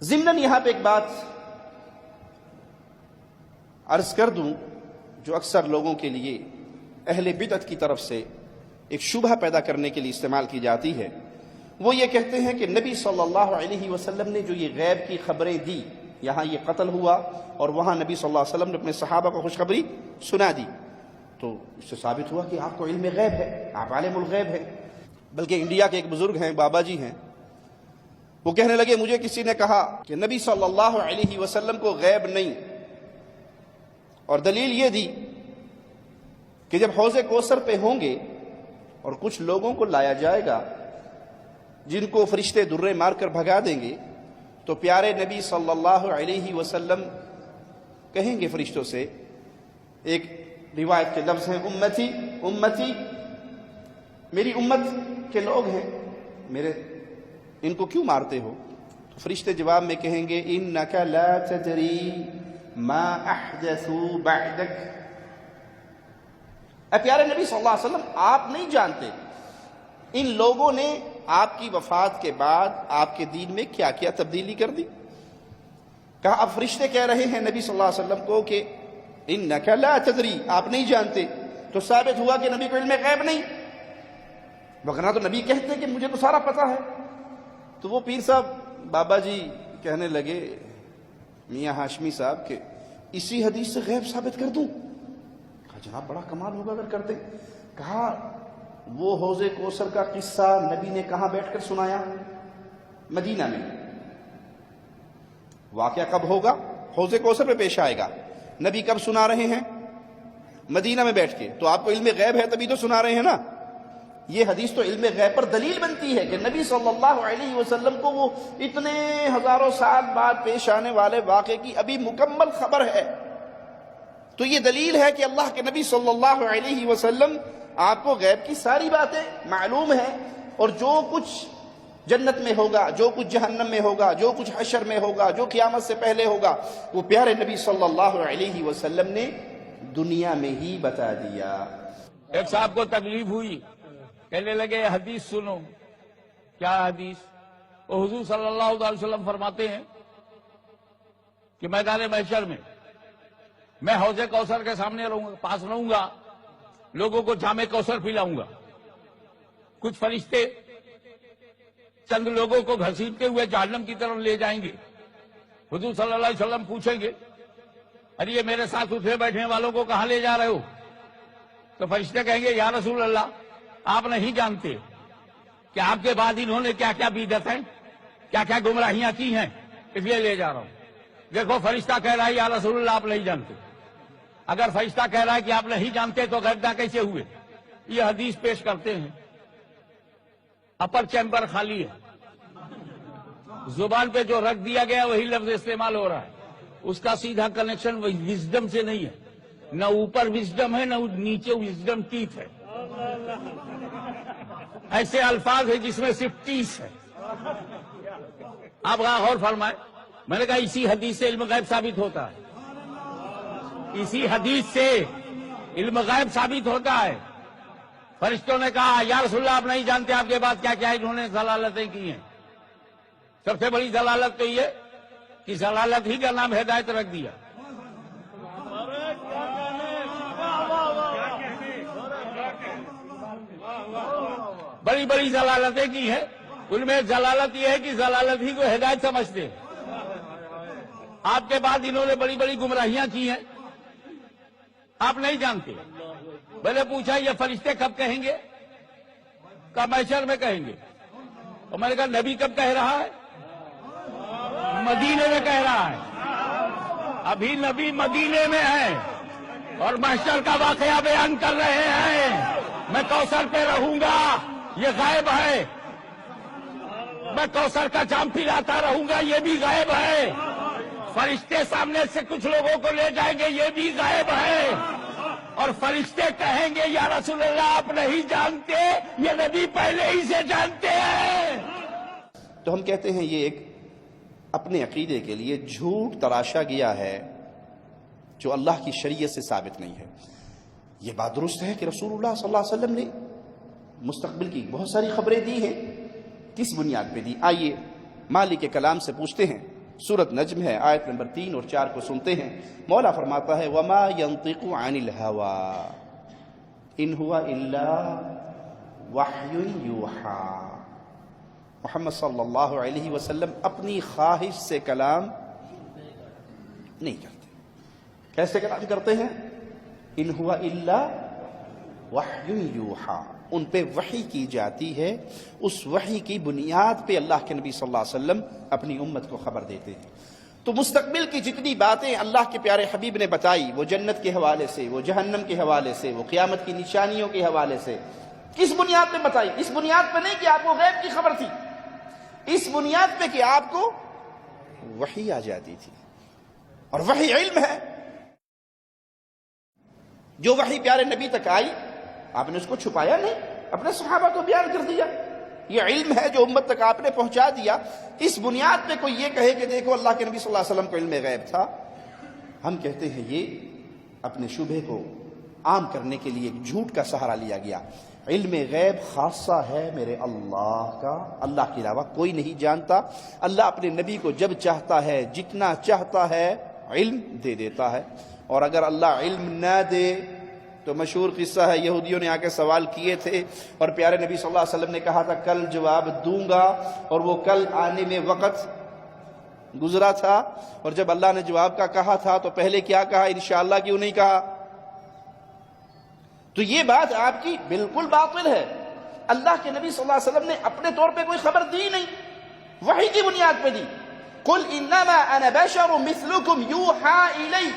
ضمناً یہاں پہ ایک بات عرض کر دوں جو اکثر لوگوں کے لیے اہل بدعت کی طرف سے ایک شبہ پیدا کرنے کے لیے استعمال کی جاتی ہے. وہ یہ کہتے ہیں کہ نبی صلی اللہ علیہ وسلم نے جو یہ غیب کی خبریں دی، یہاں یہ قتل ہوا اور وہاں نبی صلی اللہ علیہ وسلم نے اپنے صحابہ کو خوشخبری سنا دی، تو اس سے ثابت ہوا کہ آپ کو علم غیب ہے، آپ عالم الغیب ہیں. بلکہ انڈیا کے ایک بزرگ ہیں، بابا جی ہیں، وہ کہنے لگے مجھے کسی نے کہا کہ نبی صلی اللہ علیہ وسلم کو غیب نہیں، اور دلیل یہ دی کہ جب حوض کوثر پہ ہوں گے اور کچھ لوگوں کو لایا جائے گا جن کو فرشتے درے مار کر بھگا دیں گے، تو پیارے نبی صلی اللہ علیہ وسلم کہیں گے فرشتوں سے، ایک روایت کے لفظ ہیں امتی امتی، میری امت کے لوگ ہیں، میرے ان کو کیوں مارتے ہو؟ تو فرشتے جواب میں کہیں گے انک لا تدری ما احدثوا بعدک، اے پیارے نبی صلی اللہ علیہ وسلم آپ نہیں جانتے ان لوگوں نے آپ کی وفات کے بعد آپ کے دین میں کیا کیا تبدیلی کر دی. کہا اب فرشتے کہہ رہے ہیں نبی صلی اللہ علیہ وسلم کو کہ انک لا تدری، آپ نہیں جانتے، تو ثابت ہوا کہ نبی کو علم غیب نہیں، وگرنہ تو نبی کہتے کہ مجھے تو سارا پتہ ہے. تو وہ پیر صاحب بابا جی کہنے لگے میاں ہاشمی صاحب کہ اسی حدیث سے غیب ثابت کر دوں؟ کہا جناب بڑا کمال ہوگا اگر کر دیں. کہا وہ حوض کوثر کا قصہ نبی نے کہاں بیٹھ کر سنایا؟ مدینہ میں. واقعہ کب ہوگا؟ حوض کوثر پہ پیش آئے گا. نبی کب سنا رہے ہیں؟ مدینہ میں بیٹھ کے. تو آپ کو علم غیب ہے تبھی تو سنا رہے ہیں نا. یہ حدیث تو علم غیب پر دلیل بنتی ہے کہ نبی صلی اللہ علیہ وسلم کو وہ اتنے ہزاروں سال بعد پیش آنے والے واقعے کی ابھی مکمل خبر ہے. تو یہ دلیل ہے کہ اللہ کے نبی صلی اللہ علیہ وسلم آپ کو غیب کی ساری باتیں معلوم ہیں، اور جو کچھ جنت میں ہوگا، جو کچھ جہنم میں ہوگا، جو کچھ حشر میں ہوگا، جو قیامت سے پہلے ہوگا، وہ پیارے نبی صلی اللہ علیہ وسلم نے دنیا میں ہی بتا دیا. ایک صاحب کو تکلیف ہوئی، کہنے لگے حدیث سنو. کیا حدیث؟ وہ حضور صلی اللہ علیہ وسلم فرماتے ہیں کہ میدان محشر میں میں حوض کوثر کے سامنے پاس رہوں گا، لوگوں کو جام کوثر پلاؤں گا. کچھ فرشتے چند لوگوں کو گھسیٹتے ہوئے جہنم کی طرف لے جائیں گے. حضور صلی اللہ علیہ وسلم پوچھیں گے ارے یہ میرے ساتھ اٹھے بیٹھنے والوں کو کہاں لے جا رہے ہو؟ تو فرشتے کہیں گے یا رسول اللہ آپ نہیں جانتے کہ آپ کے بعد انہوں نے کیا کیا بدعت ہیں، کیا کیا گمراہیاں کی ہیں، اس لیے لے جا رہا ہوں. دیکھو فرشتہ کہہ رہا ہے یا رسول اللہ آپ نہیں جانتے. اگر فرشتہ کہہ رہا ہے کہ آپ نہیں جانتے تو غیب کیسے ہوئے؟ یہ حدیث پیش کرتے ہیں. اپر چیمبر خالی ہے، زبان پہ جو رکھ دیا گیا وہی لفظ استعمال ہو رہا ہے. اس کا سیدھا کنیکشن وزڈم سے نہیں ہے، نہ اوپر وزڈم ہے نہ نیچے وزڈم ٹیتھ ہے. ایسے الفاظ ہیں جس میں صرف ٹیس ہے. آپ غور فرمائیں. میں نے کہا اسی حدیث سے علم غیب ثابت ہوتا ہے، اسی حدیث سے علم غیب ثابت ہوتا ہے. فرشتوں نے کہا یا رسول اللہ آپ نہیں جانتے آپ کے بعد کیا کیا انہوں نے ضلالتیں کی ہیں. سب سے بڑی ضلالت تو یہ کہ ضلالت ہی کا نام ہدایت رکھ دیا. بڑی بڑی ضلالتیں کی ہیں، ان میں ضلالت یہ ہے کہ ضلالت ہی کو ہدایت سمجھتے ہیں. آپ کے بعد انہوں نے بڑی بڑی گمراہیاں کی ہیں، آپ نہیں جانتے. میں نے پوچھا یہ فرشتے کب کہیں گے؟ کہا محشر میں کہیں گے. اور میں نے کہا نبی کب کہہ رہا ہے؟ مدینے میں کہہ رہا ہے. ابھی نبی مدینے میں ہے اور محشر کا واقعہ بیان کر رہے ہیں. میں کوثر پہ رہوں گا، یہ غائب ہے. میں کوثر کا جام پلاتا رہوں گا، یہ بھی غائب ہے. فرشتے سامنے سے کچھ لوگوں کو لے جائیں گے، یہ بھی غائب ہے. اور فرشتے کہیں گے یا رسول اللہ آپ نہیں جانتے، یہ نبی پہلے ہی سے جانتے ہیں. تو ہم کہتے ہیں یہ ایک اپنے عقیدے کے لیے جھوٹ تراشا گیا ہے جو اللہ کی شریعت سے ثابت نہیں ہے. یہ بات درست ہے کہ رسول اللہ صلی اللہ علیہ وسلم نے مستقبل کی بہت ساری خبریں دی ہیں. کس بنیاد پہ دی؟ آئیے مالک کے کلام سے پوچھتے ہیں سورۃ نجم ہے، آیت نمبر 3 اور 4 کو سنتے ہیں۔ مولا فرماتا ہے وما ينطق عن الهوى ان هو الا وحی یوحی۔ محمد صلی اللہ علیہ وسلم اپنی خواہش سے کلام نہیں کرتے۔ کیسے کلام کرتے ہیں؟ ان هو الا وحی یوحی، ان پہ وحی کی جاتی ہے، اس وحی کی بنیاد پہ اللہ کے نبی صلی اللہ علیہ وسلم اپنی امت کو خبر دیتے ہیں۔ تو مستقبل کی جتنی باتیں اللہ کے پیارے حبیب نے بتائی، وہ جنت کے حوالے سے، وہ جہنم کے حوالے سے، وہ قیامت کی نشانیوں کے حوالے سے، کس بنیاد پہ بتائی؟ اس بنیاد پہ نہیں کہ آپ کو غیب کی خبر تھی، اس بنیاد پہ کہ آپ کو وحی آ جاتی تھی، اور وحی علم ہے۔ جو وحی پیارے نبی تک آئی، آپ نے اس کو چھپایا نہیں، اپنے صحابہ کو بیان کر دیا۔ یہ علم ہے جو امت تک آپ نے پہنچا دیا۔ اس بنیاد پہ کوئی یہ کہے کہ دیکھو اللہ کے نبی صلی اللہ علیہ وسلم کو علم غیب تھا، ہم کہتے ہیں یہ اپنے شبہ کو عام کرنے کے لیے ایک جھوٹ کا سہارا لیا گیا۔ علم غیب خاصہ ہے میرے اللہ کا، اللہ کے علاوہ کوئی نہیں جانتا۔ اللہ اپنے نبی کو جب چاہتا ہے، جتنا چاہتا ہے علم دے دیتا ہے، اور اگر اللہ علم نہ دے تو مشہور قصہ ہے، یہودیوں نے آ کے سوال کیے تھے اور پیارے نبی صلی اللہ علیہ وسلم نے کہا تھا کل جواب دوں گا، اور وہ کل آنے میں وقت گزرا تھا، اور جب اللہ نے جواب کا کہا تھا تو پہلے کیا کہا؟ انشاءاللہ کیوں نہیں کہا؟ تو یہ بات آپ کی بالکل باطل ہے۔ اللہ کے نبی صلی اللہ علیہ وسلم نے اپنے طور پہ کوئی خبر دی نہیں، وحی کی بنیاد پہ دی۔ قل انما انا بشر مثلکم یوحی الی،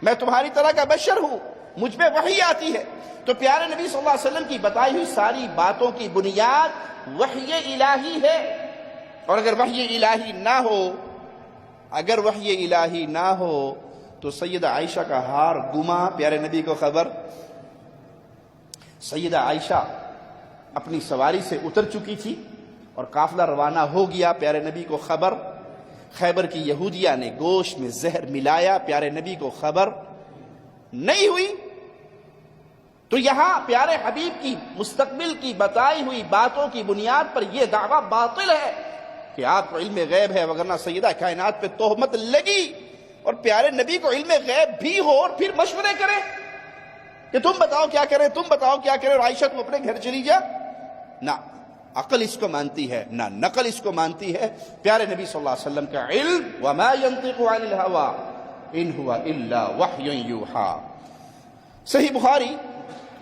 میں تمہاری طرح کا بشر ہوں، مجھ پہ وحی آتی ہے۔ تو پیارے نبی صلی اللہ علیہ وسلم کی بتائی ہوئی ساری باتوں کی بنیاد وحی الہی ہے، اور اگر وحی الہی نہ ہو، اگر وحی الہی نہ ہو تو سیدہ عائشہ کا ہار گما، پیارے نبی کو خبر۔ سیدہ عائشہ اپنی سواری سے اتر چکی تھی اور قافلہ روانہ ہو گیا، پیارے نبی کو خبر۔ خیبر کی یہودیہ نے گوشت میں زہر ملایا، پیارے نبی کو خبر نہیں ہوئی۔ تو یہاں پیارے حبیب کی مستقبل کی بتائی ہوئی باتوں کی بنیاد پر یہ دعویٰ باطل ہے کہ آپ کو علم غیب ہے، وگرنہ سیدہ کائنات پہ تہمت لگی، اور پیارے نبی کو علم غیب بھی ہو اور پھر مشورے کریں کہ تم بتاؤ کیا کریں، تم بتاؤ کیا کریں، اور عائشہ تم اپنے گھر چلی جا۔ نہ عقل اس کو مانتی ہے، نہ نقل اس کو مانتی ہے۔ پیارے نبی صلی اللہ علیہ وسلم کا علم وما ينطق عن الهوى ان هو الا وحی یوحی۔ صحیح بخاری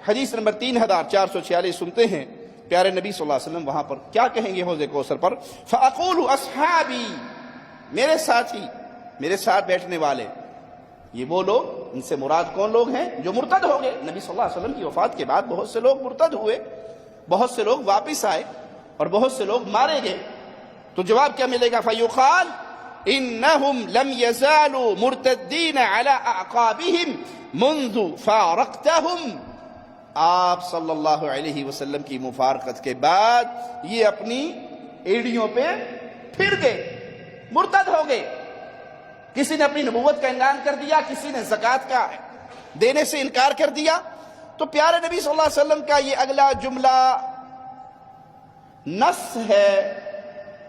حدیث نمبر 3446 سنتے ہیں، پیارے نبی صلی اللہ علیہ وسلم وہاں پر کیا کہیں گے حوض کوثر پر؟ فاقول اصحابی، میرے ساتھی، میرے ساتھ بیٹھنے والے، یہ وہ لوگ، ان سے مراد کون لوگ ہیں؟ جو مرتد ہو گئے۔ نبی صلی اللہ علیہ وسلم کی وفات کے بعد بہت سے لوگ مرتد ہوئے، بہت سے لوگ واپس آئے، اور بہت سے لوگ مارے گئے۔ تو جواب کیا ملے گا؟ فیقال انہم لم یزالوا مرتدین علی اعقابہم منذ فارقتہم، آپ صلی اللہ علیہ وسلم کی مفارقت کے بعد یہ اپنی ایڑیوں پہ پھر گئے، مرتد ہو گئے۔ کسی نے اپنی نبوت کا اعلان کر دیا، کسی نے زکوٰۃ کا دینے سے انکار کر دیا۔ تو پیارے نبی صلی اللہ علیہ وسلم کا یہ اگلا جملہ نص ہے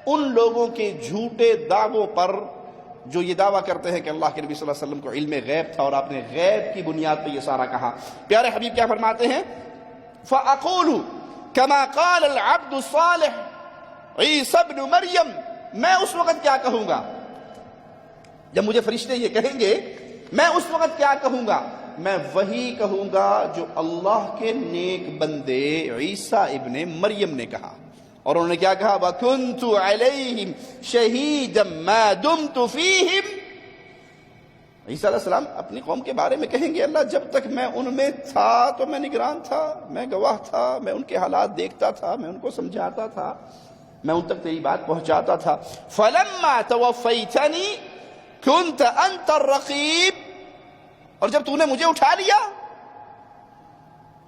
ان لوگوں کے جھوٹے دعووں پر جو یہ دعویٰ کرتے ہیں کہ اللہ کے نبی صلی اللہ علیہ وسلم کو علم غیب تھا، اور آپ نے غیب کی بنیاد پہ یہ سارا کہا۔ پیارے حبیب کیا فرماتے ہیں؟ فَأَقُولُ كَمَا قَالَ الْعَبْدُ الصَّالِحُ عِيسَى ابْنُ مَرْيَم، میں اس وقت کیا کہوں گا جب مجھے فرشتے یہ کہیں گے، میں اس وقت کیا کہوں گا؟ میں وہی کہوں گا جو اللہ کے نیک بندے عیسیٰ ابن مریم نے کہا، اور انہوں نے کیا کہا؟ وَكُنْتُ عَلَيْهِمْ شَهِيدًا مَا دُمْتُ فِيهِمْ۔ عیسیٰ علیہ السلام اپنی قوم کے بارے میں کہیں گے، اللہ جب تک میں ان میں تھا تو میں نگران تھا، میں گواہ تھا، میں ان کے حالات دیکھتا تھا، میں ان کو سمجھاتا تھا، میں ان تک تیری بات پہنچاتا تھا۔ فَلَمَّا تَوَفَّيْتَنِي كُنْتَ أَنْتَ الرَّقِيبُ، اور جب تو نے مجھے اٹھا لیا،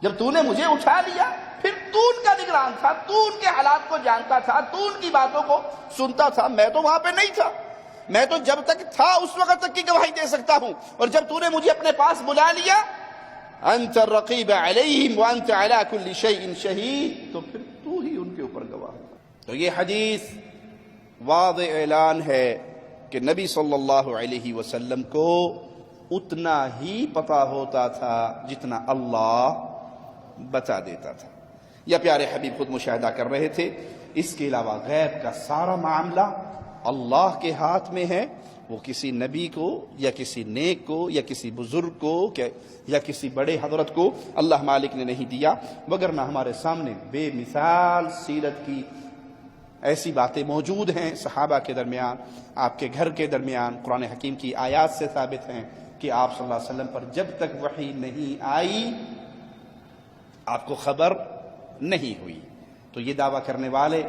جب تو نے مجھے اٹھا لیا، پھر تو ان کا نگران تھا، تو ان کے حالات کو جانتا تھا، تو ان کی باتوں کو سنتا تھا۔ میں تو وہاں پہ نہیں تھا، میں تو جب تک تھا اس وقت تک کی گواہی دے سکتا ہوں، اور جب تو نے مجھے اپنے پاس بلا لیا، انت الرقیب علیہم وانت علی کل شیء شہید، تو پھر تو ہی ان کے اوپر گواہ ہے۔ تو یہ حدیث واضح اعلان ہے کہ نبی صلی اللہ علیہ وسلم کو اتنا ہی پتہ ہوتا تھا جتنا اللہ بتا دیتا تھا. یا پیارے حبیب خود مشاہدہ کر رہے تھے اس کے علاوہ غیب کا سارا معاملہ اللہ کے ہاتھ میں ہے. وہ کسی نبی کو یا کسی نیک کو یا کسی بزرگ کو یا کسی بڑے حضرت کو اللہ مالک نے نہیں دیا، وگرنہ ہمارے سامنے بے مثال سیرت کی ایسی باتیں موجود ہیں صحابہ کے درمیان، آپ کے گھر کے درمیان. قرآن حکیم کی آیات سے ثابت ہیں کہ آپ صلی اللہ علیہ وسلم پر جب تک وحی نہیں آئی آپ کو خبر نہیں ہوئی. تو یہ دعویٰ کرنے والے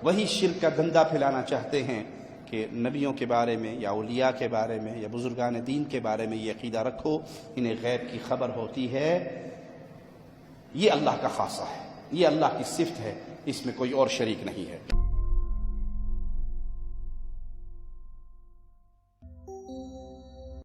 وہی شرک کا دھندا پھیلانا چاہتے ہیں کہ نبیوں کے بارے میں یا اولیاء کے بارے میں یا بزرگان دین کے بارے میں یہ عقیدہ رکھو انہیں غیب کی خبر ہوتی ہے. یہ اللہ کا خاصہ ہے، یہ اللہ کی صفت ہے، اس میں کوئی اور شریک نہیں ہے.